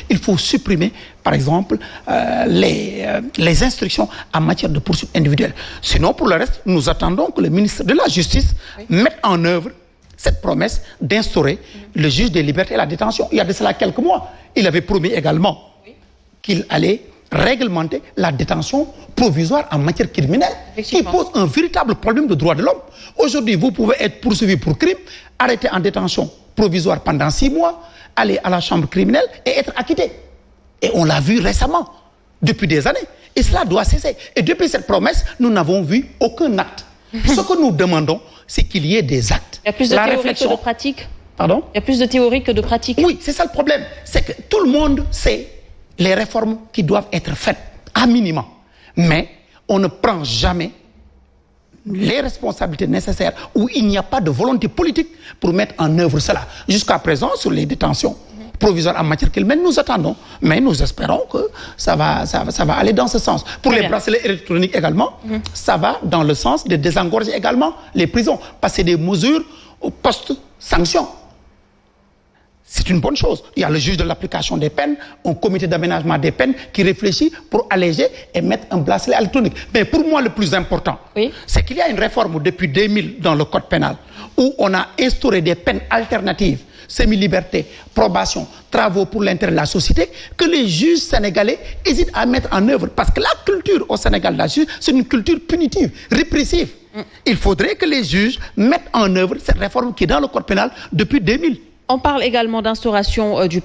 Il faut supprimer, par exemple, les instructions en matière de poursuite individuelle. Sinon, pour le reste, nous attendons que le ministre de la Justice mette en œuvre cette promesse d'instaurer le juge des libertés et la détention. Il y a de cela quelques mois, il avait promis également qu'il allait réglementer la détention provisoire en matière criminelle, qui pose un véritable problème de droits de l'homme. Aujourd'hui, vous pouvez être poursuivi pour crime, arrêté en détention provisoire pendant 6 mois, aller à la chambre criminelle et être acquitté. Et on l'a vu récemment, depuis des années. Et cela doit cesser. Et depuis cette promesse, nous n'avons vu aucun acte. Ce que nous demandons, c'est qu'il y ait des actes. Il y a plus de théorie que de pratique. Pardon? Il y a plus de théorie que de pratique. Oui, c'est ça le problème. C'est que tout le monde sait les réformes qui doivent être faites, à minima. Mais on ne prend jamais les responsabilités nécessaires où il n'y a pas de volonté politique pour mettre en œuvre cela. Jusqu'à présent, sur les détentions provisoires en matière criminelle, nous attendons, mais nous espérons que ça va aller dans ce sens. Pour les bracelets électroniques également, ça va dans le sens de désengorger également les prisons, passer des mesures post-sanction. C'est une bonne chose. Il y a le juge de l'application des peines, un comité d'aménagement des peines qui réfléchit pour alléger et mettre un bracelet électronique. Mais pour moi, le plus important, c'est qu'il y a une réforme depuis 2000 dans le code pénal où on a instauré des peines alternatives, semi-liberté, probation, travaux pour l'intérêt de la société, que les juges sénégalais hésitent à mettre en œuvre. Parce que la culture au Sénégal de la justice, c'est une culture punitive, répressive. Il faudrait que les juges mettent en œuvre cette réforme qui est dans le code pénal depuis 2000. On parle également d'instauration du